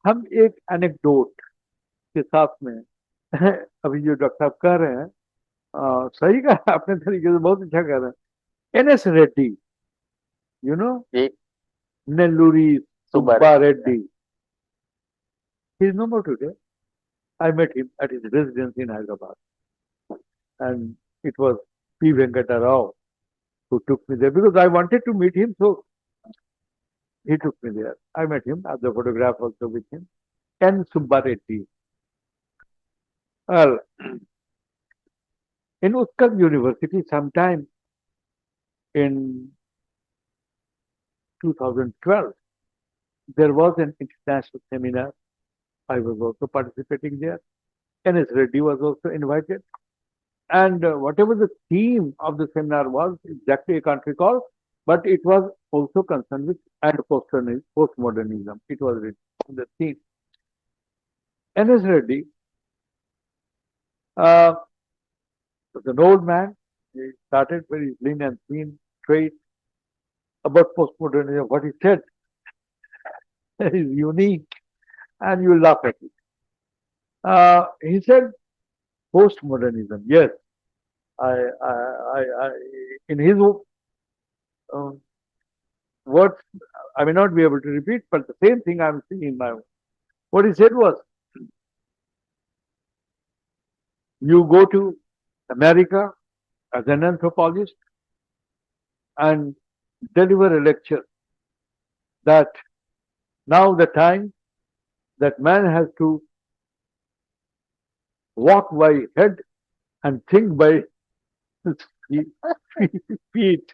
हम एक एनेक्डोट के साथ में अभी जो डॉक्टर साहब कह रहे हैं, सही कहा अपने तरीके से, बहुत अच्छा कह रहे हैं। N S Reddy, you know, ji. Nelluri सुबर। Subba Reddy, he is no more today. I met him at his residence in Hyderabad, and it was P. Venkata Rao who took me there because I wanted to meet him, so he took me there. I met him, I have the photograph also with him. N. Subba Reddy. Well, in Utkal University, sometime in 2012, there was an international seminar. I was also participating there. N.S. Reddy was also invited. And whatever the theme of the seminar was, exactly I can't recall, but it was also concerned with and postmodernism. It was written in the theme. N.S. Reddy was an old man. He started very lean and thin, straight, about postmodernism. What he said is unique, and you laugh at it. He said postmodernism. Yes, I in his um, words, I may not be able to repeat, but the same thing I'm seeing in my own. What he said was, you go to America as an anthropologist and deliver a lecture that now the time that man has to walk by head and think by feet.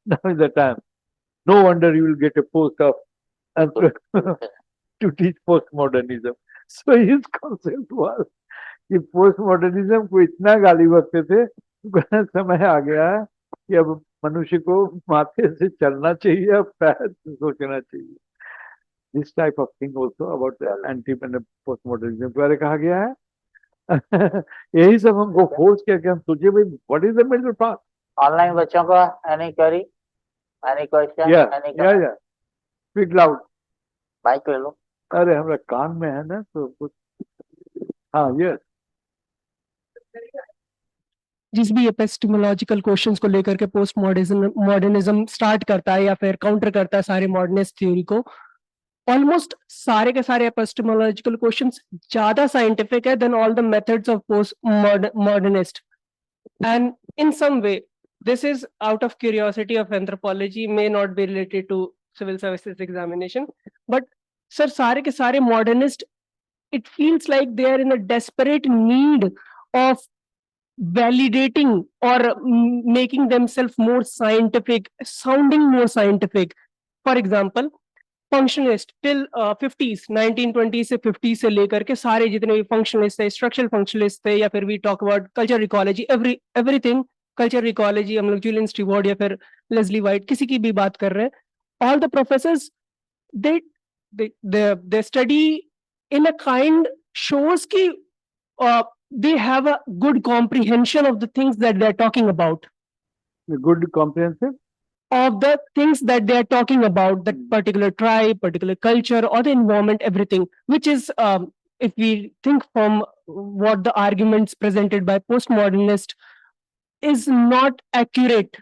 Now is the time. No wonder you will get a post of to teach postmodernism. So his concept was कि post modernism को इतना गाली बकते थे, समय आ गया है कि अब मनुष्य को माथे से चलना चाहिए, अब पैर से सोचना चाहिए. This type of thing also about anti post modernism के बारे में कहा गया है. यही सब हमको फोर्स किया कि हम सोचे भाई what is the middle path. Online बच्चों को एनी क्वेरी, एनी क्वेश्चन, या एनी या कमेंट? या स्पीक लाउड. माइक ले लो। अरे हमरा कान में है ना, तो कुछ. हाँ, यस. जिस भी एपिस्टेमोलॉजिकल क्वेश्चंस को लेकर के पोस्ट मॉडर्निज्म स्टार्ट करता है या फिर काउंटर करता है सारे मॉडर्निस्ट थ्योरी को, ऑलमोस्ट सारे के सारे एपिस्टेमोलॉजिकल क्वेश्चंस ज्यादा साइंटिफिक है than all the methods of postmodernist. And in some way this is out of curiosity of anthropology, may not be related to civil services examination, but sir, sare ke sare modernist, it feels like they are in a desperate need of validating or making themselves more scientific, sounding more scientific. For example, functionalist till 50s 1920 से 50 से लेकर के सारे जितने भी functionalist थे, structural functionalist थे, या फिर we talk about culture ecology, everything culture ecology, हम लोग जूलियन स्टीवर्ट या फिर लेस्ली वाइट किसी की भी बात कर रहे हैं, all the professors they they study in a kind shows ki they have a good comprehension of the things that they are talking about, Good comprehensive of the things that they are talking about, that particular tribe, particular culture, or the environment, everything, which is, if we think from what the arguments presented by postmodernist is not accurate.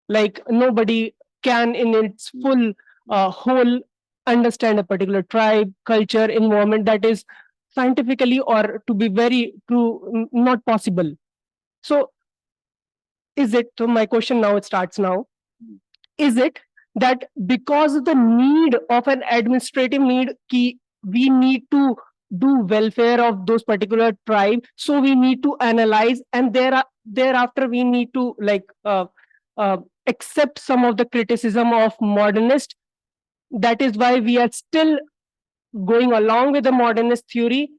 Like nobody can in its full whole understand a particular tribe, culture, environment, that is scientifically or to be very true not possible. So is it, so my question now, it starts now, is it that because of the need of an administrative need, ki we need to do welfare of those particular tribe, so we need to analyze, and thereafter we need to like accept some of the criticism of modernist, that is why we are still going along with the modernist theory?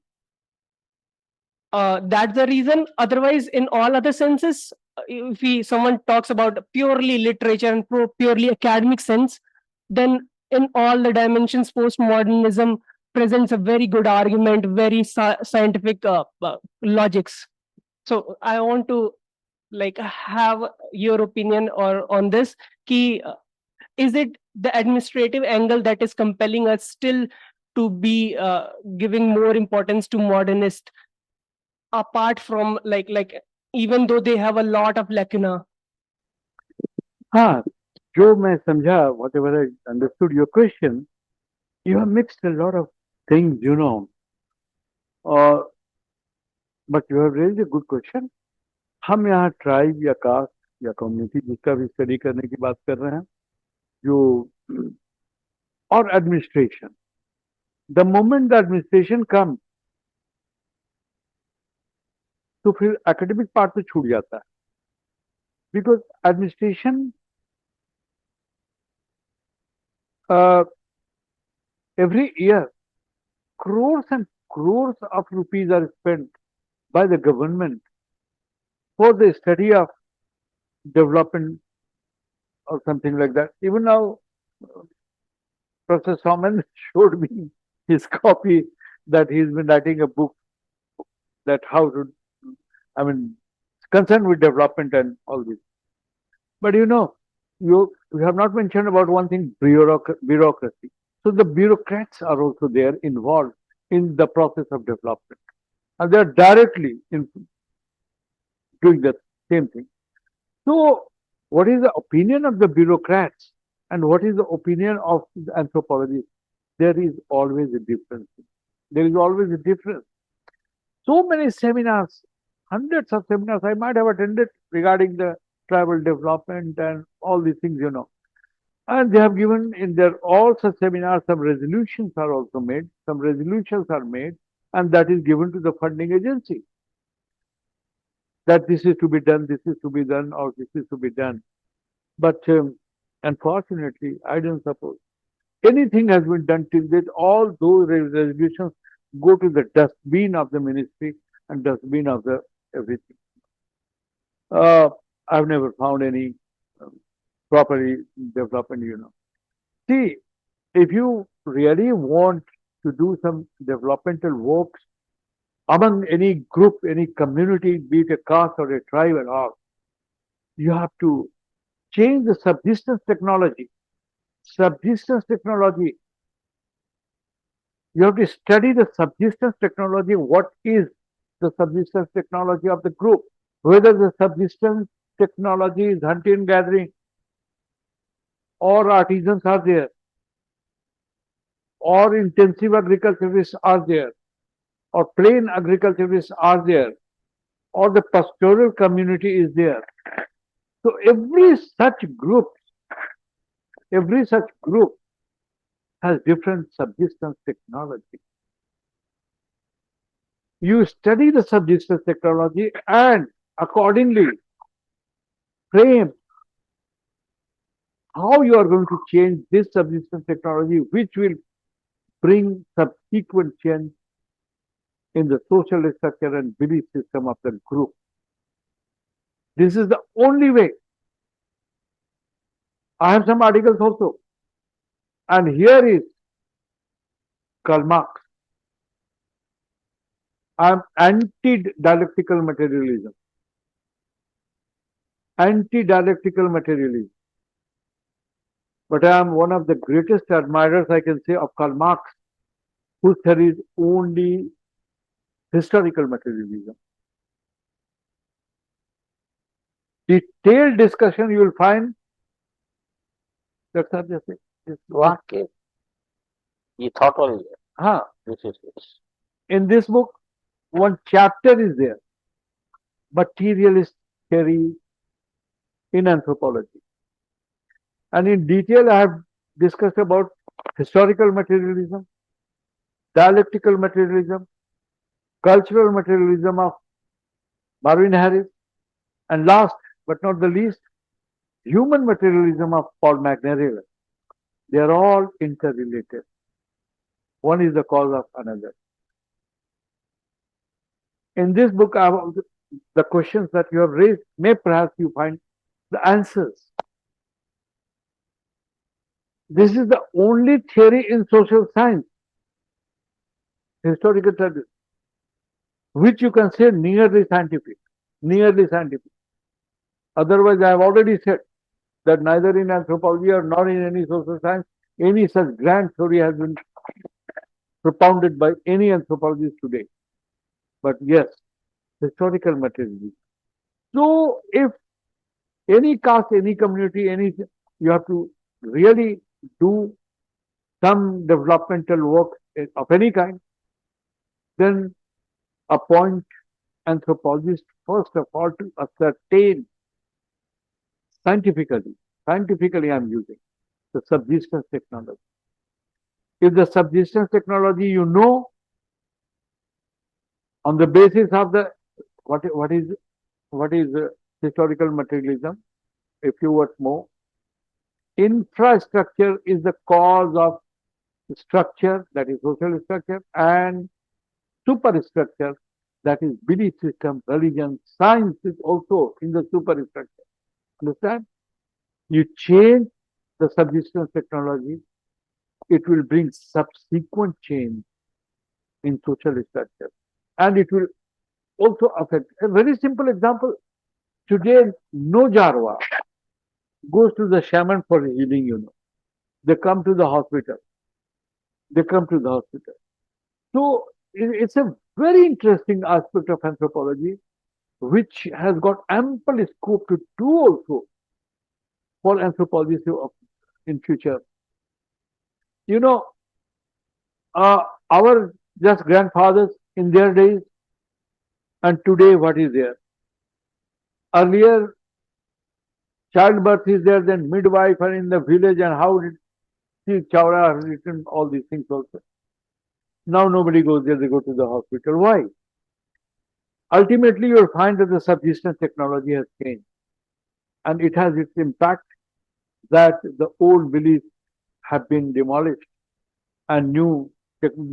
That's the reason. Otherwise, in all other senses, if someone talks about purely literature and purely academic sense, then in all the dimensions, postmodernism presents a very good argument, very scientific logics. So I want to like have your opinion or on this. Ki, is it the administrative angle that is compelling us still to be giving more importance to modernist, apart from like even though they have a lot of lacuna? हाँ, जो मैं समझा, whatever I understood your question, you have mixed a lot of things, or but you have raised a good question. हम यहाँ tribe या cast या community जिसका भी स्टडी करने की बात कर रहे हैं, जो और administration, the moment the administration come, तो फिर एकेडमिक पार्ट तो छूट जाता है, because administration every year crores and crores of rupees are spent by the government for the study of development or something like that. Even now, Professor Soman showed me his copy that he's been writing a book that how to, I mean, concerned with development and all this. But you have not mentioned about one thing, bureaucracy. So the bureaucrats are also there involved in the process of development. And they are directly doing the same thing. So what is the opinion of the bureaucrats and what is the opinion of the anthropologists? There is always a difference. There is always a difference. So many seminars, hundreds of seminars I might have attended regarding the tribal development and all these things, And they have given in their all such seminars, some resolutions are also made, some resolutions are made, and that is given to the funding agency. That this is to be done, this is to be done, or this is to be done. But unfortunately, I don't suppose anything has been done till date. All those resolutions go to the dustbin of the ministry and dustbin of the everything. I've never found any properly development, See, if you really want to do some developmental works among any group, any community, be it a caste or a tribe and all, you have to change the subsistence technology. Subsistence technology. You have to study the subsistence technology. What is the subsistence technology of the group? Whether the subsistence technology is hunting and gathering, or artisans are there, or intensive agriculturists are there, or plain agriculturists are there, or the pastoral community is there. So every such group has different subsistence technology. You study the subsistence technology and accordingly frame how you are going to change this subsistence technology, which will bring subsequent change in the social structure and belief system of the group. This is the only way. I have some articles also. And here is Karl Marx. I am anti-dialectical materialism. Anti-dialectical materialism. But I am one of the greatest admirers, I can say, of Karl Marx, whose theory is only historical materialism. Detailed discussion you will find. That's how they say. वहाँ के ये thought only है. हाँ. This is this. In this book, one chapter is there. Materialist theory in anthropology. And in detail, I have discussed about historical materialism, dialectical materialism, cultural materialism of Marvin Harris, and last but not the least, human materialism of Paul McNary. They are all interrelated. One is the cause of another. In this book, the questions that you have raised, may perhaps you find the answers. This is the only theory in social science, historical studies, which you can say nearly scientific. Nearly scientific. Otherwise, I have already said that neither in anthropology or nor in any social science, any such grand theory has been propounded by any anthropologist today. But yes, historical materialism. So if any caste, any community, anything, you have to really do some developmental work of any kind, then appoint anthropologists first of all to ascertain scientifically I'm using the subsistence technology. If the subsistence technology you know on the basis of the what is historical materialism, a few words more. Infrastructure is the cause of structure, that is social structure, and superstructure, that is belief system, religion, science is also in the superstructure. Understand? You change the subsistence technology, it will bring subsequent change in social structure. And it will also affect, a very simple example, today no Jarwa goes to the shaman for healing, you know. They come to the hospital. So it's a very interesting aspect of anthropology, which has got ample scope to do also for anthropology in future. You know, our just grandfathers in their days and today what is there? Earlier, childbirth is there, then midwife are in the village, and how did Steve Chowra has written all these things also. Now nobody goes there, they go to the hospital. Why? Ultimately, you'll find that the subsistence technology has changed. And it has its impact that the old beliefs have been demolished and new,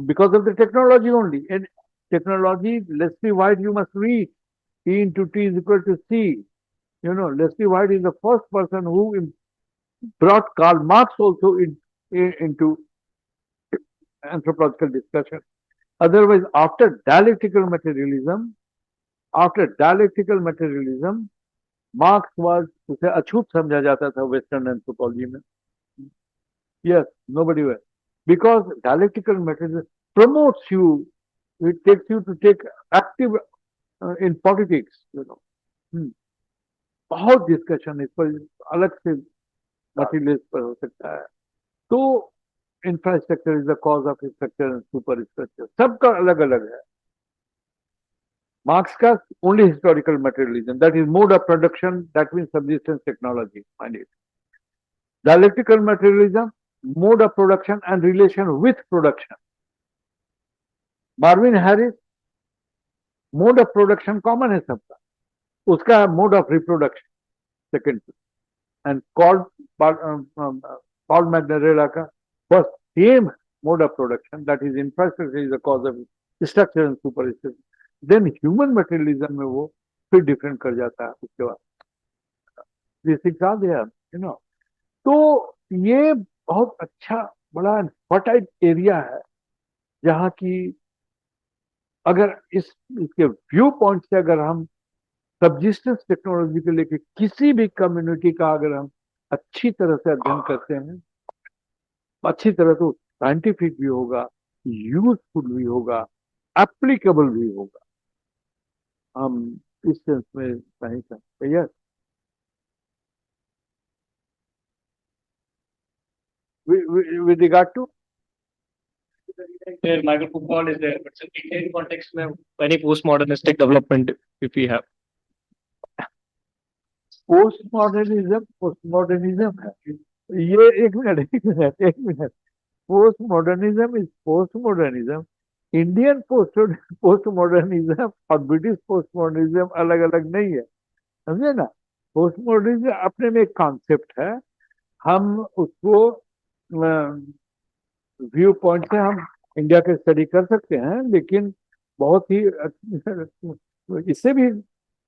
because of the technology only. And technology, Leslie White, you must read. E into T is equal to C. You know, Leslie White is the first person who brought Karl Marx also into anthropological discussion. Otherwise, after dialectical materialism, marks was उसे अछूत समझा जाता था western anthropology में. Yes, nobody will. Because dialectical materialism promotes you, it takes you to take active in politics, you know. बहुत discussion इस पर अलग से मटेरियलिस्ट पर हो सकता है. तो infrastructure is the cause of structure and super structure, सबका अलग अलग है. Marx का only historical materialism, that is mode of production, that means subsistence technology, mind it. Dialectical materialism, mode of production and relation with production. Marvin Harris, mode of production common है सबका, उसका mode of reproduction second. And Paul Magnarella का first same mode of production, that is infrastructure is the cause of structure and superstructure. Then human materialism में वो फिर different कर जाता है उसके बाद. These things are there, you know. तो ये बहुत अच्छा बड़ा फर्टाइल एरिया है जहाँ की अगर इसके व्यू पॉइंट से अगर हम सबजिस्टेंस टेक्नोलॉजी को लेके किसी भी कम्युनिटी का अगर हम अच्छी तरह से अध्ययन करते हैं, अच्छी तरह तो साइंटिफिक भी होगा, यूजफुल भी होगा, एप्लीकेबल भी होगा. हम इस सेंस में नहीं सकते. Yes, with regard to Michael Foucault is there, but in Indian context में any postmodernistic development if we have. postmodernism है ये. एक minute. postmodernism is postmodernism. Indian postmodernism और ब्रिटिश postmodernism अलग अलग नहीं है, समझे ना. postmodernism अपने में एक कॉन्सेप्ट है, हम उसको व्यू पॉइंट से हम इंडिया के स्टडी कर सकते हैं, लेकिन बहुत ही इससे भी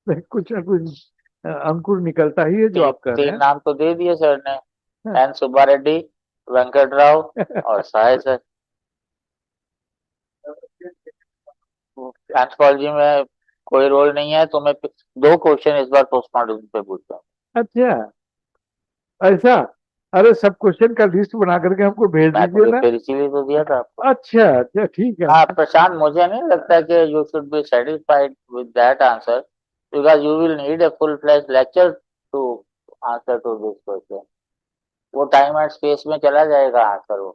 कुछ ना कुछ अंकुर निकलता ही है जो आप कर रहे हैं. नाम तो दे दिए सर ने, एन सुब्बा रेड्डी, वेंकट राव और साय सर. एंथ्रोपोलॉजी में कोई रोल नहीं है. तो मैं 2 क्वेश्चन इस बार पोस्टमॉडर्निज्म पे पूछता हूँ. अच्छा, ऐसा अरे सब क्वेश्चन का लिस्ट बना करके हमको भेज मैं दीजिए तो ना। फिर इसीलिए तो दिया था आपको। अच्छा अच्छा ठीक है। हाँ प्रशांत, मुझे नहीं लगता कि you should be satisfied with that answer, because you will need a full flash lecture to answer to this question. वो टाइम एंड स्पेस में चला जाएगा आंसर। वो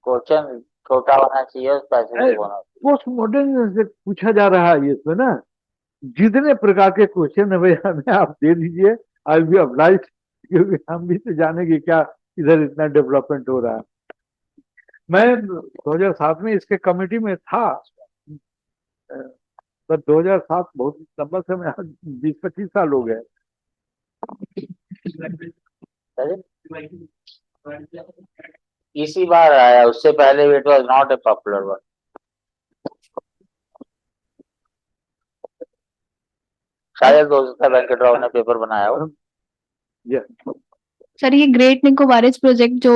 क्वेश्चन छोटा होना चाहिए और स्पेसिफिक होना चाहिए। पोस्ट मॉडर्न से पूछा जा रहा है ये इसमें ना, जितने प्रकार के क्वेश्चन है भैया हमें आप दे दीजिए। आई बी ऑब्लाइज, क्योंकि हम भी तो जाने कि क्या इधर इतना डेवलपमेंट हो रहा है। मैं 2007 में इसके कमेटी में था, पर 2007 बहुत लंबा समय, आज 20-25 साल हो गए। इसी बार आया, उससे पहले it was not a popular one. शायद दोस्त वेंकट राव ने पेपर बनाया हो। ये सर ये ग्रेट निकोबारिस प्रोजेक्ट जो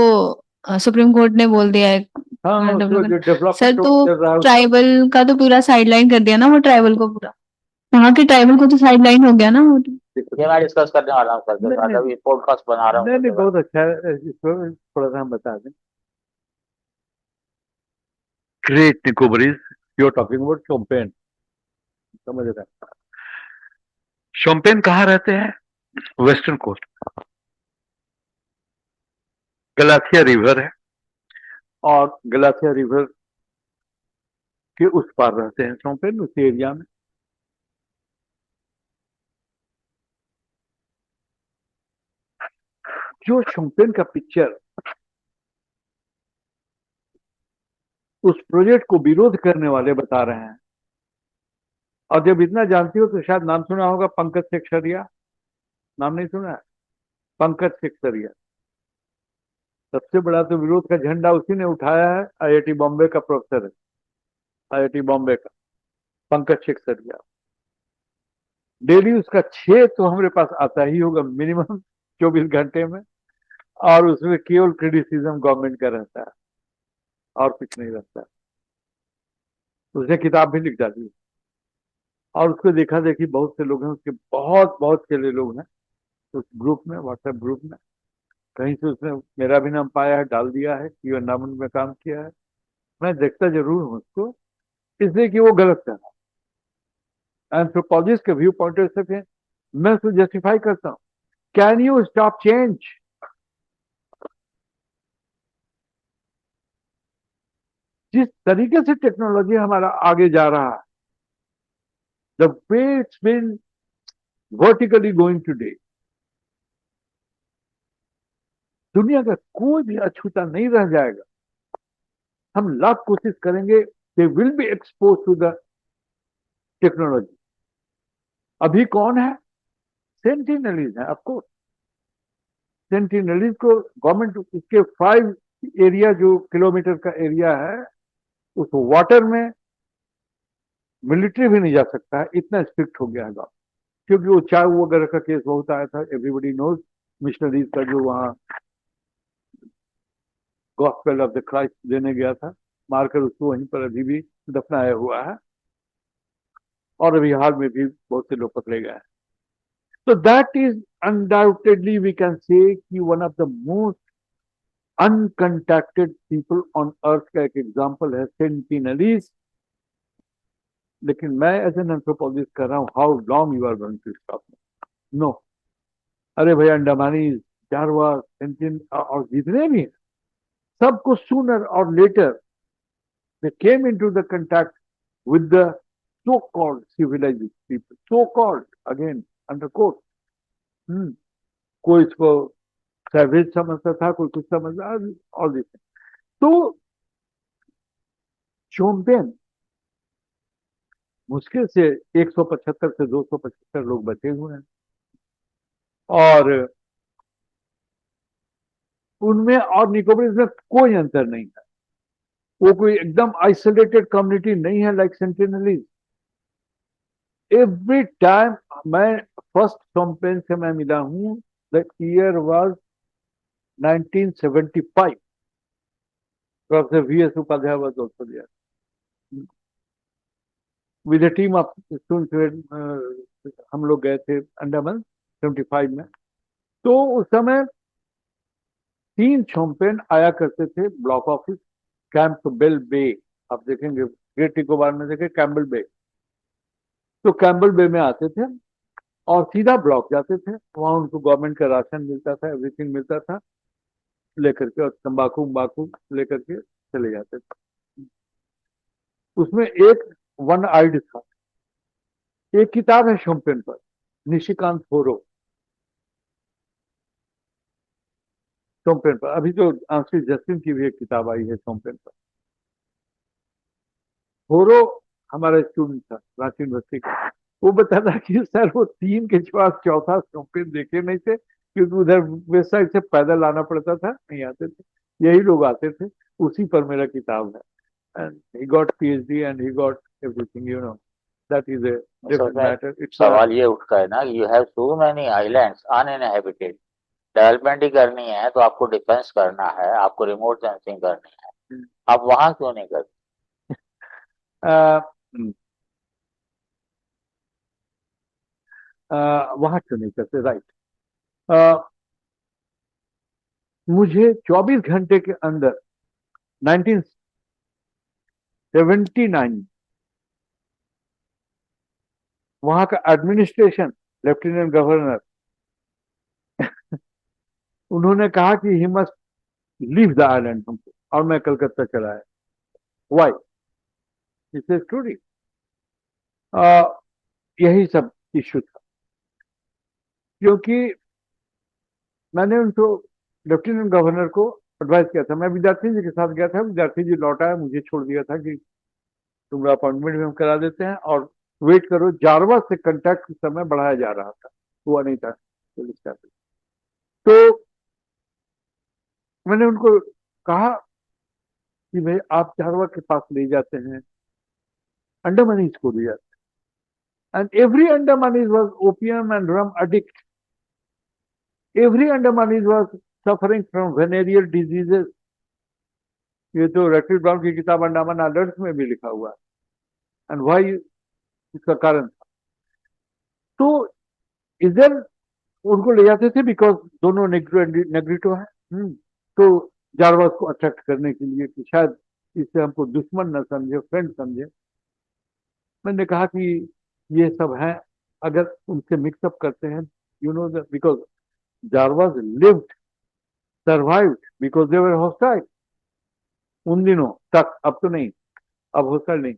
सुप्रीम कोर्ट ने बोल दिया है हाँ, उसमें जो सर डेवलपमेंट तो चल रहा है ट्राइबल का तो पूरा साइडलाइन कर दिया ना, वो ट्राइबल को पूरा, वहाँ के ट्राइबल को तो साइडलाइन हो गया ना वो तो। ये मैं डिस्कस करने वाला हूँ सर के साथ, अभी पॉडकास्ट बना रहा हूँ नहीं नहीं, उसके बाद। बहुत अच्छा है, इसको थोड़ा सा हम बता दें। Great Nicobarese, you are talking about Shompen, समझ रहे हैं? शोम्पेन कहाँ रहते हैं? वेस्टर्न कोस्ट, गलाथिया रिवर है, और गलाथिया रिवर के उस पार रहते हैं शोम्पेन, उस एरिया में। जो शोम्पेन का पिक्चर उस प्रोजेक्ट को विरोध करने वाले बता रहे हैं, और जब इतना जानती हो तो शायद नाम सुना होगा, पंकज सेक्सरिया, नाम नहीं सुना है? पंकज सेक्सरिया, सबसे बड़ा तो विरोध का झंडा उसी ने उठाया है, आईआईटी बॉम्बे का प्रोफेसर है, आईआईटी बॉम्बे का पंकज सेक्सरिया। डेली उसका 6 तो हमारे पास आता ही होगा मिनिमम 24 घंटे में, और उसमें केवल क्रिटिसिज्म गवर्नमेंट का रहता है और कुछ नहीं रहता है। उसने किताब भी लिख डाली, और उसको देखा देखी बहुत से लोग हैं, उसके बहुत बहुत चले लोग हैं उस ग्रुप में, व्हाट्सएप ग्रुप में। कहीं से उसने मेरा भी नाम पाया है, डाल दिया है कि एनवायरमेंट में काम किया है। मैं देखता जरूर हूँ उसको, इसलिए कि वो गलत था। एंथ्रोपोलॉजिस्ट के व्यू पॉइंट से मैं उसको जस्टिफाई करता हूँ। Can you stop change? जिस तरीके से टेक्नोलॉजी हमारा आगे जा रहा है, the way it's been vertically going today, दुनिया का कोई भी अछूता नहीं रह जाएगा। हम लाख कोशिश करेंगे, they will be expose to the technology. अभी कौन है? सेंटिनलीज है आपको। सेंटिनलीज को गवर्नमेंट उसके 5 एरिया, जो किलोमीटर का एरिया है, उस वाटर में मिलिट्री भी नहीं जा सकता है, इतना स्ट्रिक्ट हो गया है गवर्नमेंट। क्योंकि वो चाव वगैरह का केस बहुत आया था, एवरीबडी नोज, मिशनरीज का जो वहाँ गॉस्पेल ऑफ द क्राइस्ट देने गया था, मारकर उसको वहीं पर अभी भी दफनाया हुआ है, और अभी हाल में भी बहुत से लोग पकड़े गए हैं। So that is undoubtedly we can say कि one of the most uncontacted people on earth का एक एग्जाम्पल है सेंटिनलीज। लेकिन मैं एज एन एंथ्रोपोलॉजिस्ट कर रहा हूँ, how long you are going to stop? No, अरे भैया अंडमानी, जारवा, सेंटिन और जितने भी हैं, सबको sooner or later they came into the contact with the so called civilized people, so called, again under quote। कोई इसको सैवेज समझता था, कोई कुछ समझता, ऑल दिस। तो शोम्पेन मुश्किल से 175 से 275 लोग बचे हुए हैं, और उनमें और निकोबार में कोई अंतर नहीं है। वो कोई एकदम आइसोलेटेड कम्युनिटी नहीं है लाइक सेंटिनलीज। एवरी टाइम मैं फर्स्ट शोम्पेन से मैं मिला हूं, the year was 1975। Professor VS Upadhyay was also there with a team of students. हम लोग गए थे अंडमान 75 में। तो उस समय 3 शोम्पेन आया करते थे ब्लॉक ऑफिस कैंपबेल बे। आप देखेंगे ग्रेट निकोबार में देखें कैम्बल बे, तो कैम्बल बे में आते थे और सीधा ब्लॉक जाते थे। वहां उनको गवर्नमेंट का राशन मिलता था, एवरीथिंग मिलता था लेकर के, और तंबाकू वंबाकू लेकर के चले जाते थे। उसमें एक वन आइड था। एक किताब है शोम्पेन पर, निशिकांत थोरो, शोम्पेन पर। अभी तो आंसू जस्टिन की भी एक किताब आई है शोम्पेन पर। थोरो हमारा स्टूडेंट था रांची यूनिवर्सिटी का। वो बताता कि सर वो 3 के बाद चौथा शोम्पेन देखे नहीं थे, क्योंकि उधर वेस्ट साइड से पैदल आना पड़ता था, नहीं आते थे, यही लोग आते थे। उसी पर मेरा किताब है। And he got PhD and he got everything, you know, that is a So different that matter. It's सवाल ये उठता है ना, you have so many islands uninhabited, development ही करनी है तो आपको डिफेंस करना है, आपको रिमोट सेंसिंग करनी है, आप वहां क्यों नहीं करते? वहां क्यों नहीं करते, राइट। मुझे 24 घंटे के अंदर 1979 वहां का एडमिनिस्ट्रेशन, लेफ्टिनेंट गवर्नर, उन्होंने कहा कि he must leave the island हमको, और मैं कलकत्ता चला आया। वाई? It's story. यही सब इश्यू था, क्योंकि मैंने उनको, लेफ्टिनेंट गवर्नर को एडवाइस किया था। मैं विद्यार्थी जी के साथ गया था, विद्यार्थी जी लौट आया, मुझे छोड़ दिया था कि तुम्हारा अपॉइंटमेंट भी हम करा देते हैं और वेट करो। जारवा से कांटेक्ट उस समय बढ़ाया जा रहा था, हुआ नहीं था पुलिस का। तो मैंने उनको कहा कि भाई आप जारवा के पास ले जाते हैं, अंडमानीज को ले जाते हैं, and every Andamanese was opium and rum addict, every Andamanese was suffering from venereal diseases. ये तो रैकेट ब्राउन की किताब अंडमान आइलैंड्स में भी लिखा हुआ है, एंड वाई, इसका कारण था। तो इधर उनको ले जाते थे बिकॉज दोनों नेग्रिटो है। तो जारवास को अट्रैक्ट करने के लिए कि शायद इससे हमको दुश्मन न समझे, फ्रेंड समझे। मैंने कहा कि ये सब है, अगर उनसे मिक्सअप करते हैं, you know, because Jarawas lived, survived because they were hostile उन दिनों तक। अब तो नहीं, अब हॉस्टाइल नहीं।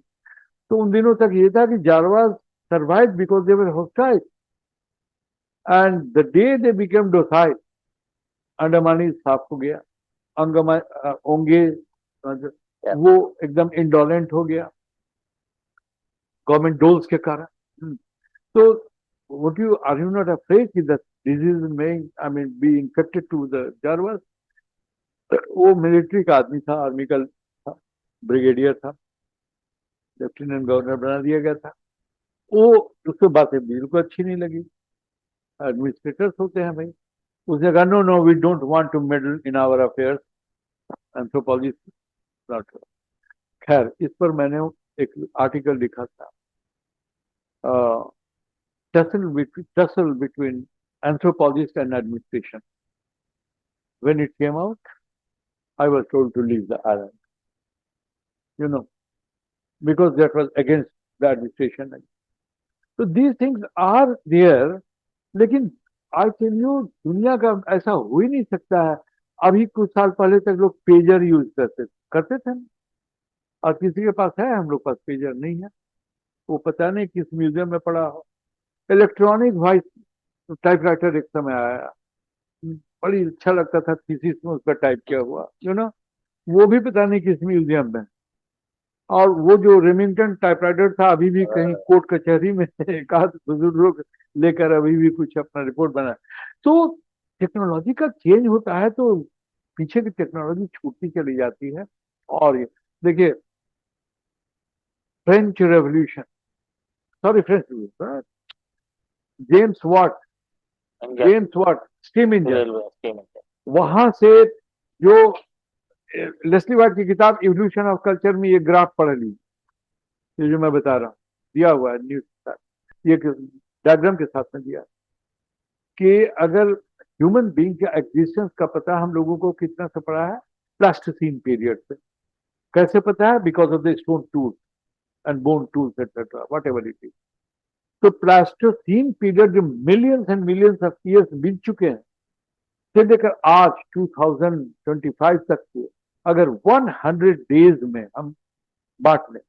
तो उन दिनों तक ये था कि Jarawas survived because they were hostile, and the day they became docile, अंडमानी साफ हो गया, अंगमा ओंगे वो एकदम इंडोलेंट हो गया गवर्नमेंट डोल्स के कारण। तो what you are you not afraid कि the disease may, I mean, be infected to the Jarvas? वो मिलिट्री का आदमी था, आर्मी का था, ब्रिगेडियर था, लेफ्टिनेंट गवर्नर बना दिया गया था। वो, उसको बातें बिल्कुल अच्छी नहीं लगी। एडमिनिस्ट्रेटर्स होते हैं भाई। उसने कहा no no, we don't want to meddle in our affairs, anthropologist not. खैर, इस पर मैंने एक आर्टिकल लिखा था, tussle between anthropologist and administration. When it came out, I was told to leave the island, you know, because that was against the administration. So these things are there, लेकिन I tell you, दुनिया का ऐसा हो ही नहीं सकता है। अभी कुछ साल पहले तक लोग पेजर यूज करते थे ना, और किसी के पास है, हम लोग पास पेजर नहीं है। वो पता नहीं किस म्यूजियम में पड़ा हो। इलेक्ट्रॉनिक वॉइस टाइपराइटर एक समय आया, बड़ी अच्छा लगता था, थीसिस में उसका टाइप किया हुआ, यू नो, वो भी पता नहीं किस म्यूजियम में। और वो जो रेमिंगटन टाइपराइटर था, अभी भी कहीं कोर्ट कचहरी में एक आध बुजुर्ग लोग लेकर अभी भी कुछ अपना रिपोर्ट बना। तो टेक्नोलॉजी का चेंज होता है तो पीछे की टेक्नोलॉजी छूटती चली जाती है। और देखिए, French revolution, sorry French revolution, James Watt, steam engine, railway scheme है। वहां से जो लेस्ली वाइट की किताब इवोल्यूशन ऑफ कल्चर में ये ग्राफ पढ़ ली, ये जो मैं बता रहा हूँ, दिया हुआ है न्यूज, ये डायग्राम के साथ में दिया कि अगर ह्यूमन बीइंग के एग्जिस्टेंस का पता हम लोगों को कितना से पड़ा है? प्लास्टोसीन पीरियड से। कैसे पता है? Because of the stone tools and bone tools etcetera what ever it is. तो प्लास्टोसीन पीरियड जो millions and millions of years बीत चुके हैं से लेकर आज 2025 तक के अगर 100 डेज में हम बांट लें,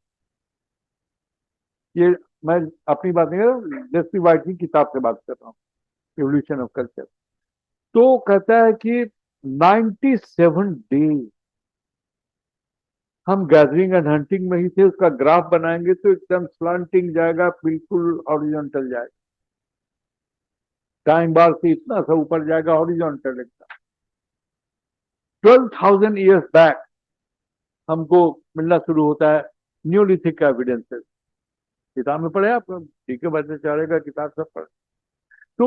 ये मैं अपनी बात नहीं कर रहा हूँ, लेस्ली वाइट की किताब से बात कर रहा हूँ, एवोल्यूशन ऑफ कल्चर। तो कहता है कि 97 डेज हम गैदरिंग एंड हंटिंग में ही थे। उसका ग्राफ बनाएंगे तो एकदम स्लांटिंग जाएगा, बिल्कुल हॉरिजॉन्टल जाएगा, टाइम बार से इतना सा ऊपर जाएगा, हॉरिजॉन्टल एकदम। 12,000 ईयर्स बैक हमको मिलना शुरू होता है न्यूलिथिक एविडेंसेस। किताब में पढ़े आप, ठीक है, भट्टाचार्य का किताब सब पढ़े। तो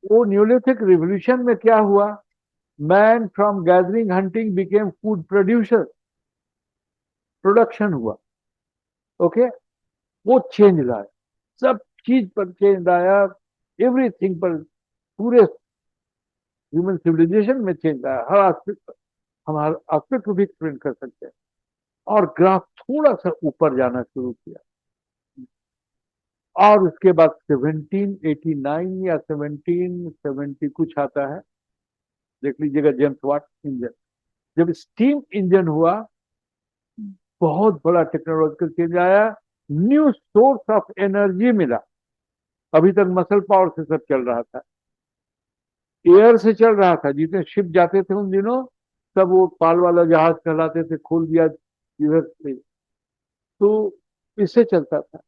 वो न्यूलिथिक रिवोल्यूशन में क्या हुआ? Man from gathering hunting became food producer, production हुआ। ओके, वो चेंज लाया, सब चीज पर चेंज लाया, एवरीथिंग पर, पूरे ह्यूमन सिविलाइजेशन में चेंज लाया, हर एस्पेक्ट पर। हम हर एस्पेक्ट को भी एक्सप्लेन कर सकते हैं। और ग्राफ थोड़ा सा ऊपर जाना शुरू किया, और उसके बाद 1789 या 1770 कुछ आता है, देख लीजिएगा, जेम्स वाट इंजन। जब स्टीम इंजन हुआ, बहुत बड़ा टेक्नोलॉजिकल चेंज आया, न्यू सोर्स ऑफ एनर्जी मिला। अभी तक मसल पावर से सब चल रहा था, एयर से चल रहा था। जितने शिप जाते थे उन दिनों, सब वो पाल वाला जहाज कहलाते थे, खोल दिया इधर से, तो इससे चलता था।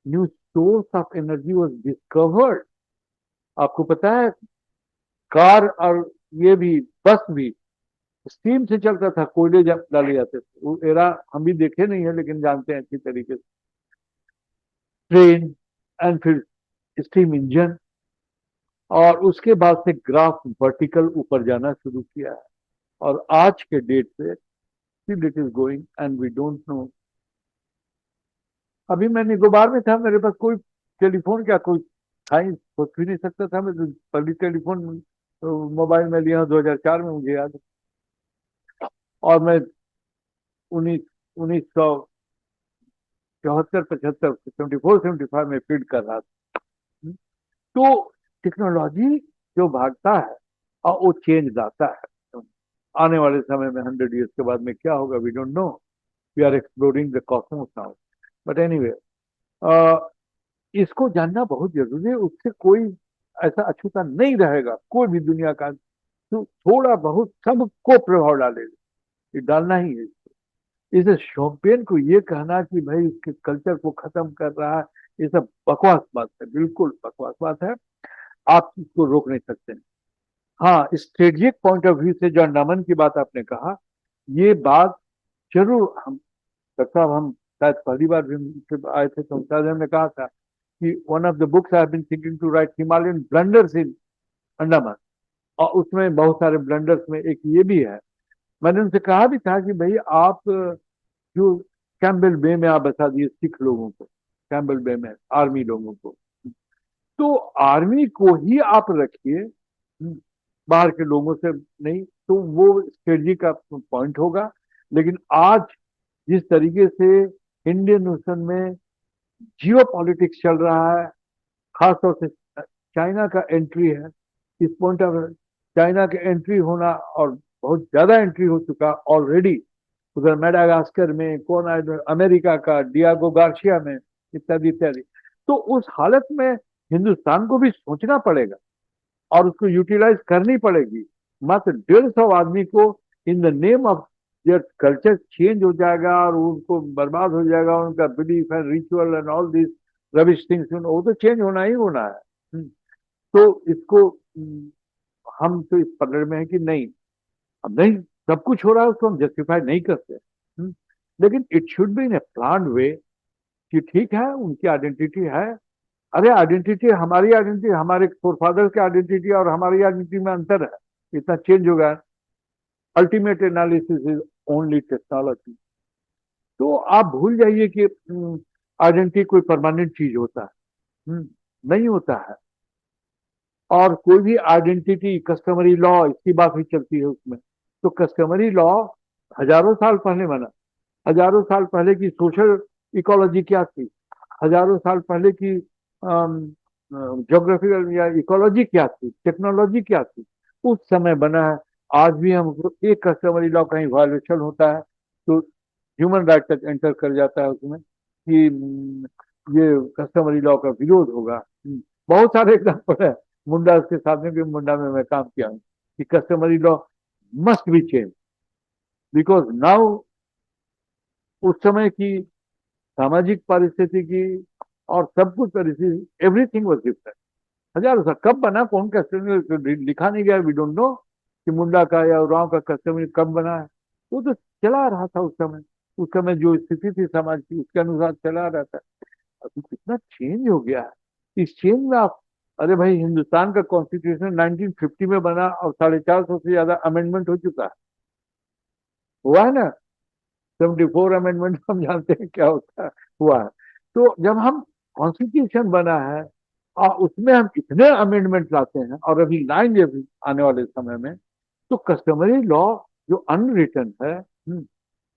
New source of energy was discovered. आपको पता है, कार और ये भी, बस भी स्टीम से चलता था, कोयले जब डाले जाते थे। वो एरा हम भी देखे नहीं है, लेकिन जानते हैं अच्छी तरीके से। ट्रेन, एंड फिर स्टीम इंजन, और उसके बाद से ग्राफ वर्टिकल ऊपर जाना शुरू किया है। और आज के डेट पे still it is going and we don't know. अभी मैं निकोबार में था, मेरे पास कोई टेलीफोन क्या, कोई था ही, सोच भी नहीं सकता था। मैं तो पहली टेलीफोन मोबाइल में लिया 2004 में, मुझे याद है। और मैं 1974 75 74 75 में फीड कर रहा था। तो टेक्नोलॉजी जो भागता है और वो चेंज लाता है। आने वाले समय में 100 ईयर्स के बाद में क्या होगा, we don't know. We are exploring the cosmos now. But anyway, इसको जानना बहुत जरूरी है। उससे कोई ऐसा अछूता नहीं रहेगा, कोई भी दुनिया का। तो थोड़ा बहुत सबको प्रभाव डालेगा, ये डालना ही है। इसे शोम्पेन को ये कहना कि भाई उसके कल्चर को खत्म कर रहा है, ये सब बकवास बात है, बिल्कुल बकवास बात है। आप इसको रोक नहीं सकते। हाँ, स्ट्रेटेजिक पॉइंट ऑफ व्यू से जो अंडमान की बात आपने कहा, ये बात जरूर, हम डॉक्टर साहब, हम शायद पहली बार भी आए थे तो शायद हमने कहा था कि one of the books I have been thinking to write Himalayan blunders in Andaman. और उसमें बहुत सारे ब्लंडर्स में एक ये भी है। मैंने उनसे कहा भी था कि भाई आप जो कैम्बेल बे में आप बता दिए सिख लोगों को, कैम्बेल बे में आर्मी लोगों को, तो आर्मी को ही आप रखिए, बाहर के लोगों से नहीं, तो वो स्ट्रेटजी का पॉइंट होगा। लेकिन आज जिस तरीके से इंडियन ओशन में जियो पॉलिटिक्स चल रहा है, खासतौर से चाइना का एंट्री है, इस पॉइंट ऑफ चाइना के एंट्री होना, और बहुत ज्यादा एंट्री हो चुका ऑलरेडी, उधर मेडागास्कर में, कौन आए, अमेरिका का डियागो गार्सिया में, इत्यादि इत्यादि। तो उस हालत में हिंदुस्तान को भी सोचना पड़ेगा और उसको यूटिलाइज करनी पड़ेगी। मात्र 150 आदमी को in the name of their culture change हो जाएगा और उनको बर्बाद हो जाएगा, उनका belief and ritual and all this rubbish things, वो तो चेंज होना ही होना है। तो इसको हम तो इस पकड़ में है कि नहीं, अब नहीं, सब कुछ हो रहा है, उसको हम जस्टिफाई नहीं करते। लेकिन it should be in A plan वे, कि ठीक है, उनकी आइडेंटिटी है। अरे आइडेंटिटी, हमारी आइडेंटिटी, हमारे फोरफादर की आइडेंटिटी और हमारी आइडेंटिटी में अंतर है, इतना चेंज होगा। Ultimate analysis is only technology. तो आप भूल जाइए कि आइडेंटिटी कोई परमानेंट चीज होता है, नहीं होता है। और कोई भी आइडेंटिटी, कस्टमरी लॉ, इसकी बात भी चलती है उसमें। तो कस्टमरी लॉ हजारों साल पहले बना। हजारों साल पहले की सोशल इकोलॉजी क्या थी, हजारों साल पहले की ज्योग्राफिकल या इकोलॉजी क्या थी, टेक्नोलॉजी क्या थी, उस समय बना है। आज भी हम एक कस्टमरी लॉ कहीं वायलेशन होता है तो ह्यूमन राइट तक एंटर कर जाता है उसमें कि ये कस्टमरी लॉ का विरोध होगा। बहुत सारे एग्जाम्पल है। मुंडा के साथ में भी, मुंडा में मैं काम किया हूँ, कि customary law must be change because now उस समय की सामाजिक परिस्थिति की और सब कुछ परिस्थिति, एवरीथिंग वाज डिफरेंट। हजारों साल कब बना, कौन कस्टमरी लिखा नहीं गया, वी डोंट नो कि मुंडा का या उरांव का कस्टमरी कब बना है। वो तो चला रहा था उस समय। उस समय जो स्थिति थी समाज की, उसके अनुसार चला रहा था। अभी कितना चेंज हो गया है। इस चेंज में आप, अरे भाई, हिंदुस्तान का कॉन्स्टिट्यूशन 1950 में बना और 450 से ज्यादा अमेंडमेंट हो चुका है, हुआ है ना। 74 अमेंडमेंट हम जानते हैं क्या होता है, हुआ है। तो जब हम कॉन्स्टिट्यूशन बना है और उसमें हम इतने अमेंडमेंट लाते हैं और अभी लाएंगे भी आने वाले समय में, तो कस्टमरी लॉ जो अनरिटन है,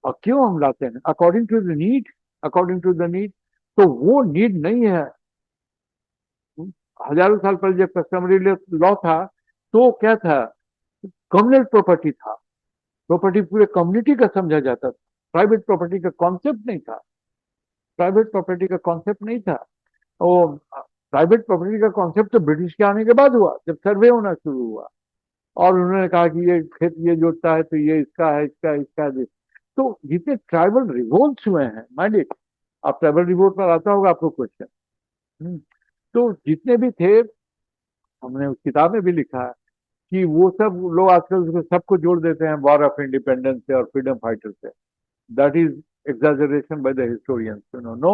और क्यों हम लाते हैं, according to the need, according to the need. तो वो नीड नहीं है। हजारों साल पहले जब कस्टमरी लॉ था तो क्या था, कम्युनल प्रॉपर्टी था। प्रॉपर्टी पूरे कम्युनिटी का समझा जाता था। प्राइवेट प्रॉपर्टी का कॉन्सेप्ट नहीं था। प्राइवेट प्रॉपर्टी का कॉन्सेप्ट नहीं था। वो प्राइवेट प्रॉपर्टी का कॉन्सेप्ट तो ब्रिटिश के आने के बाद हुआ, जब सर्वे होना शुरू हुआ और उन्होंने कहा कि ये खेत ये जोतता है तो ये इसका है, इसका इसका है। तो जितने ट्राइबल रिवोल्ट्स हुए हैं, माइंड इट, आप ट्राइबल रिवोल्ट पर आता होगा आपको क्वेश्चन। तो जितने भी थे, हमने उस किताब में भी लिखा है कि वो सब लोग आजकल उसको सबको जोड़ देते हैं वॉर ऑफ इंडिपेंडेंस से और फ्रीडम फाइटर से। That is exaggeration by the historians. No,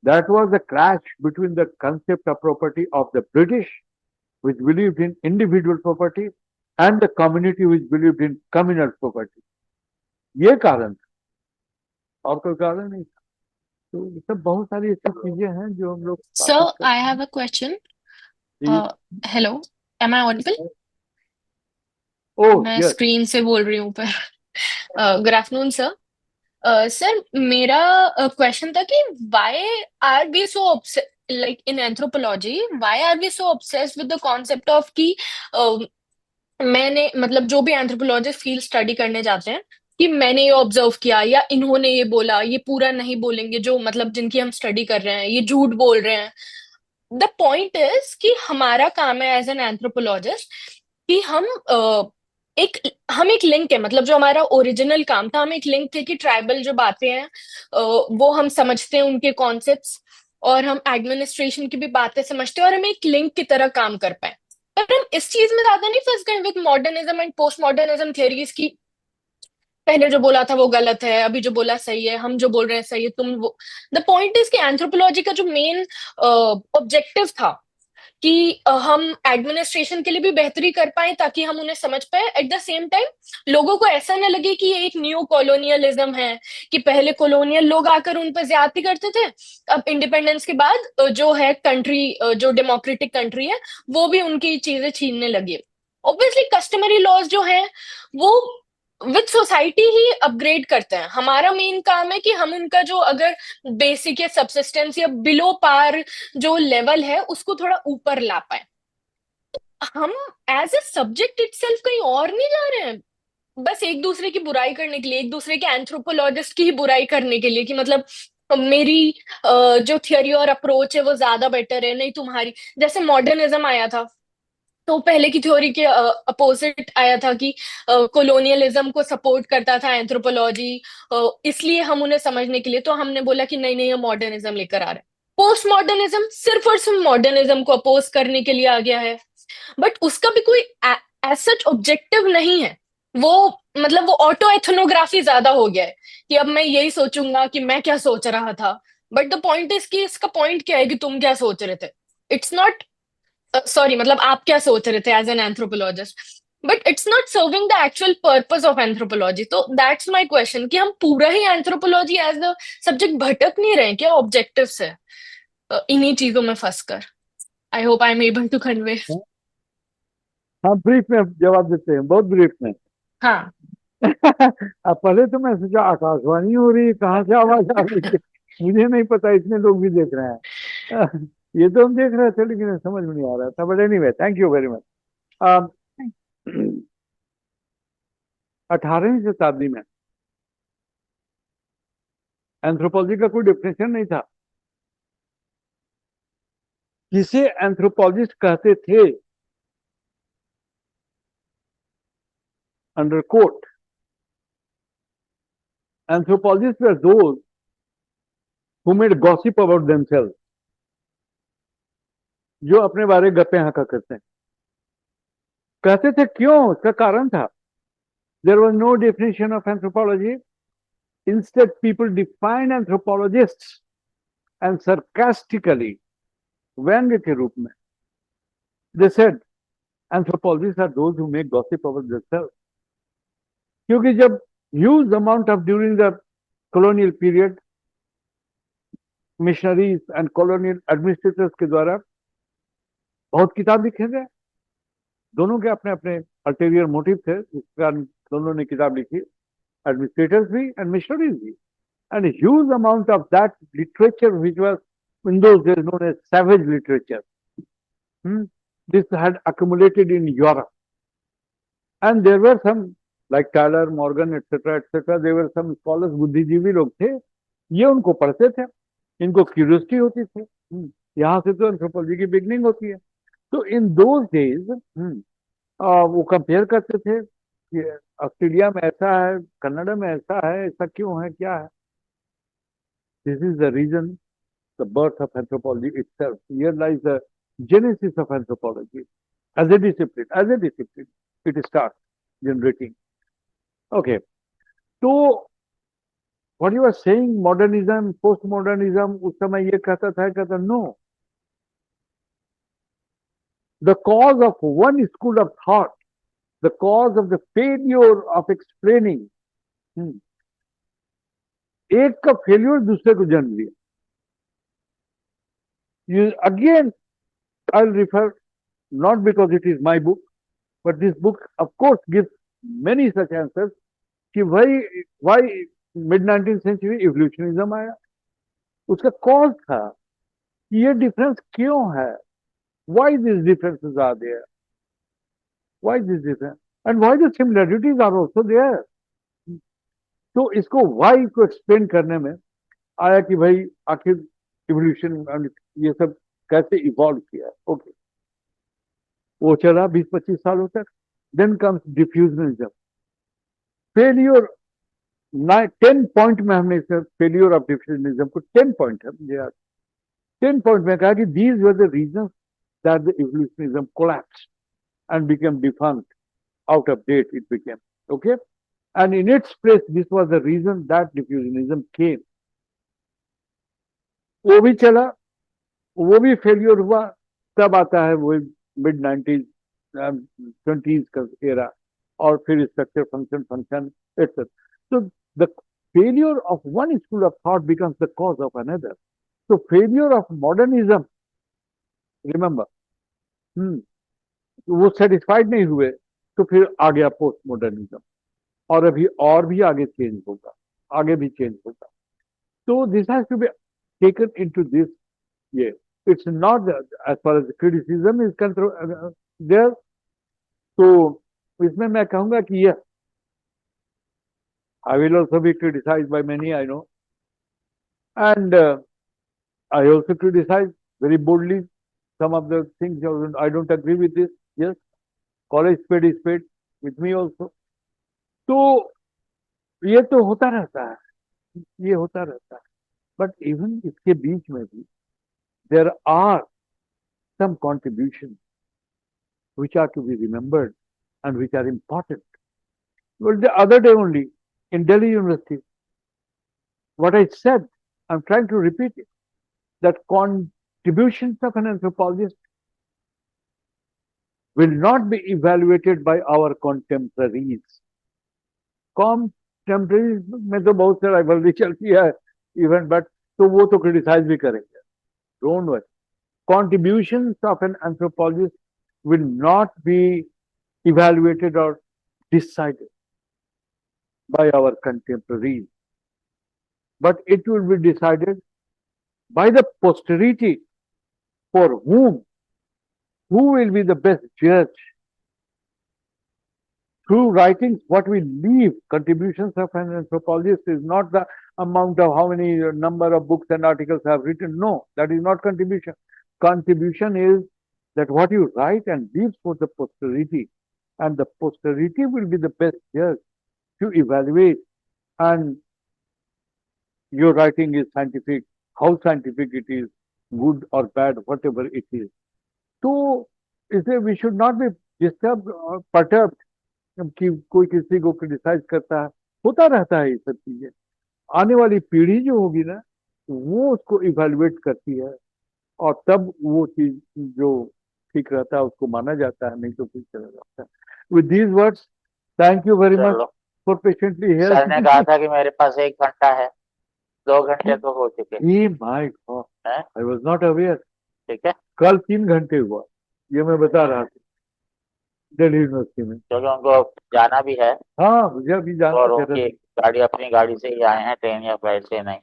that was the clash between the concept of property of the British, which believed in individual property, and the community which believed in communal property. ये कारण था, और कोई कारण नहीं था। तो ये सब बहुत सारी ऐसी चीजें हैं जो हम लोग Sir, बात I करते have a question. हैं। Hello, am I audible? ओह मैं यस, स्क्रीन से बोल रही हूँ पर गुड आफ्टरनून सर। सर मेरा क्वेश्चन था कि why are we so like in anthropology why are we so obsessed with the concept of कि मैंने मतलब जो भी एंथ्रोपोलॉजिस्ट फील्ड स्टडी करने जाते हैं कि मैंने ये ऑब्जर्व किया या इन्होंने ये बोला, ये पूरा नहीं बोलेंगे जो मतलब जिनकी हम स्टडी कर रहे हैं ये झूठ बोल रहे हैं। द पॉइंट इज कि हमारा काम है एज एन एंथ्रोपोलॉजिस्ट कि हम एक लिंक है, मतलब जो हमारा ओरिजिनल काम था हम एक लिंक थे कि ट्राइबल जो बातें हैं वो हम समझते हैं उनके कॉन्सेप्ट्स, और हम एडमिनिस्ट्रेशन की भी बातें समझते हैं और हम एक लिंक की तरह काम कर पाए। पर हम इस चीज में ज्यादा नहीं फंस गए with modernism and post modernism theories की पहले जो बोला था वो गलत है, अभी जो बोला सही है, हम जो बोल रहे हैं सही है, तुम वो। द पॉइंट इज कि एंथ्रोपोलॉजी का जो मेन ऑब्जेक्टिव था कि हम एडमिनिस्ट्रेशन के लिए भी बेहतरी कर पाए ताकि हम उन्हें समझ पाए, एट द सेम टाइम लोगों को ऐसा न लगे कि ये एक न्यू कॉलोनियलिज्म है कि पहले कॉलोनियल लोग आकर उन पर ज्यादती करते थे, अब इंडिपेंडेंस के बाद जो है कंट्री, जो डेमोक्रेटिक कंट्री है वो भी उनकी चीजें छीनने लगी। ऑब्वियसली कस्टमरी लॉज जो हैं वो विद सोसाइटी ही अपग्रेड करते हैं। हमारा मेन काम है कि हम उनका जो अगर बेसिक या सबसिस्टेंस या बिलो पार जो लेवल है उसको थोड़ा ऊपर ला पाए। हम एज ए सब्जेक्ट इटसेल्फ कहीं और नहीं जा रहे हैं, बस एक दूसरे की बुराई करने के लिए, एक दूसरे के एंथ्रोपोलॉजिस्ट की ही बुराई करने के लिए कि मतलब मेरी जो थियोरी और अप्रोच है वो ज्यादा बेटर है, नहीं तुम्हारी। जैसे मॉडर्निज्म आया था तो पहले की थ्योरी के अपोजिट आया था कि कॉलोनियलिज्म को सपोर्ट करता था एंथ्रोपोलॉजी, इसलिए हम उन्हें समझने के लिए तो हमने बोला कि नहीं नहीं ये मॉडर्निज्म लेकर आ रहा है। पोस्ट मॉडर्निज्म सिर्फ और सिर्फ मॉडर्निज्म को अपोज करने के लिए आ गया है, बट उसका भी कोई एज सच ऑब्जेक्टिव नहीं है। वो मतलब वो ऑटो एथनोग्राफी ज्यादा हो गया है कि अब मैं यही सोचूंगा कि मैं क्या सोच रहा था, बट द पॉइंट इज कि इसका पॉइंट क्या है कि तुम क्या सोच रहे थे। इट्स नॉट सॉरी मतलब आप क्या सोच रहे थे as an anthropologist, but it's not serving the actual purpose of anthropology. तो दैट्स माय क्वेश्चन कि हम पूरा ही एंथ्रोपोलॉजी एज अ सब्जेक्ट भटक नहीं रहे क्या ऑब्जेक्टिव से इन्हीं चीजों में फंस कर। I hope I am able to convey. हाँ ब्रीफ में जवाब देते हैं, बहुत ब्रीफ में। हाँ अब पहले तो मैं सोचा आकाशवाणी हो रही है, कहाँ से आवाज आ रही है, मुझे नहीं पता इतने लोग भी देख रहे हैं। ये तो हम देख रहे थे लेकिन समझ में नहीं आ रहा था, but anyway thank you very much. 18वीं शताब्दी में एंथ्रोपोलॉजी का कोई डेफिनेशन नहीं था। किसे एंथ्रोपोलॉजिस्ट कहते थे? Under quote, anthropologist were those who made gossip about themselves, जो अपने बारे में गप्पे हाँका करते हैं। कहते थे क्यों? उसका कारण था, there was no definition of anthropology. Instead, people defined anthropologists and sarcastically, व्यंग्य के रूप में, they said anthropologists are those who make gossip about themselves. क्योंकि जब huge amount of during the colonial period missionaries and colonial administrators के द्वारा बहुत किताब लिखे गए, दोनों के अपने अपने अल्टीरियर मोटिव थे, जिस कारण दोनों ने किताब लिखी, एडमिनिस्ट्रेटर्स भी एंड मिशनरीज भी, and huge amount of that literature which was in those days known as savage literature, this had accumulated in Europe, and there were some like Tyler, Morgan, etc. There were some scholars, बुद्धिजीवी लोग थे, ये उनको पढ़ते थे, इनको curiosity होती थी। यहाँ से तो एंथ्रोपोलॉजी की बिगनिंग होती है। तो इन दोज डेज वो कंपेयर करते थे कि ऑस्ट्रेलिया में ऐसा है, कनाडा में ऐसा है, ऐसा क्यों है, क्या है। This is the reason, the birth of anthropology itself. Here lies the genesis of anthropology as a discipline it start generating. Okay, तो what you are saying, modernism, postmodernism, उस समय ये कहता no, the cause of one school of thought, the cause of the failure of explaining, एक का failure दूसरे को जन्म दिया। You again, I'll refer, not because it is my book, but this book of course gives many such answers कि why mid 19th century इवोल्यूशनिज्म आया। उसका cause था कि ये डिफरेंस क्यों है, why these differences are there, why this difference, and why the similarities are also there. तो इसको why को एक्सप्लेन करने में आया कि भाई आखिर इवोल्यूशन ये सब कैसे इवॉल्व किया। ओके, वो चला 20-25 सालों तक। देन कम्स डिफ्यूजनिज्म, फेलियर 10 पॉइंट में हमने फेलियर ऑफ डिफ्यूजनिज्म को 10 पॉइंट है मुझे याद, 10 पॉइंट में कहा कि these were the reasons that the evolutionism collapsed and became defunct, out of date it became, okay, and in its place this was the reason that diffusionism came. वो भी चला, वो भी फेलियर हुआ। तब आता है वो मिड 1920s का एरा, और फिर structure function etc. So the failure of one school of thought becomes the cause of another. So failure of modernism, remember, वो सेटिस्फाइड नहीं हुए तो फिर आ गया पोस्ट मॉडर्निज्म, और अभी और भी आगे चेंज होगा, आगे भी चेंज होगा। तो this has to be taken into this, ये it's not as far as criticism is there. तो इसमें मैं कहूंगा कि ये I will also be criticise by many, I know, and I also criticise very boldly some of the things I don't agree with this. Yes, call a spade is spade with me also. तो ये तो होता रहता है, ये होता रहता है, बट इवन इसके बीच में भी there are some contributions which are to be remembered and which are important. Well, the other day only in Delhi University, what I said, I'm trying to repeat it, that contributions of an anthropologist will not be evaluated by our contemporaries. Contemporaries में तो बहुत सारा rivalry चलती है even, but तो वो तो criticize भी करेंगे, don't worry. Contributions of an anthropologist will not be evaluated or decided by our contemporaries, but it will be decided by the posterity, for who will be the best judge. Through writings, what we leave, contributions of an anthropologist is not the amount of how many number of books and articles have written. No, that is not contribution. Contribution is that what you write and leave for the posterity, and the posterity will be the best judge to evaluate, and your writing is scientific, how scientific it is, good or bad, whatever it is. तो इसलिए we should not be disturbed or perturbed कि कोई किसी को criticise करता है, होता रहता है ये सब चीजें। आने वाली पीढ़ी जो होगी ना, वो उसको इवेल्युएट करती है, और तब वो चीज जो ठीक रहता है उसको माना जाता है, नहीं तो फिर चला जाता है। With these words, thank you very much चलो, फॉर पेशेंटली हियर। सर ने कहा था कि मेरे पास 1 घंटा है, 2 घंटे तो हो चुके, ये माय गॉड, हैं? I was not aware. ठीक है, कल 3 घंटे हुआ, ये मैं बता रहा था दिल्ली यूनिवर्सिटी में। क्योंकि उनको जाना भी है हाँ, मुझे अभी और जानना उनकी गाड़ी अपनी गाड़ी से ही आए हैं, ट्रेन या फ्लाइट से नहीं,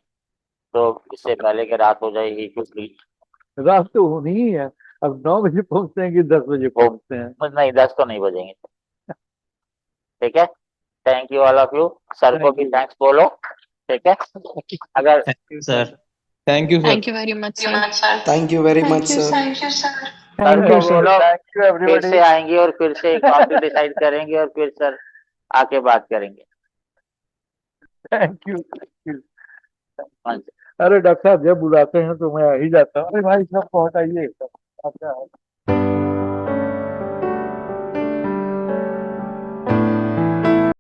तो इससे पहले कि रात हो जाएगी कुछ रात तो होनी ही है। अब 9 बजे पहुंचते हैं कि 10 बजे पहुंचते हैं? नहीं, 10 तो नहीं बजेंगे। ठीक है, thank you all of you. Sir को Thank भी you. थैंक्स बोलो। ठीक है, अगर Thank you, sir. Thank you, sir. Thank you very much, sir. Thank you very much, sir. Sir को बोलो Thank you फिर everybody. से आएंगे और फिर से टॉपिक डिसाइड करेंगे और फिर सर आके बात करेंगे। Thank you. अरे डॉक्टर साहब जब बुलाते हैं तो मैं आ ही जाता हूँ। अरे भाई सब पहुंचाइए, सब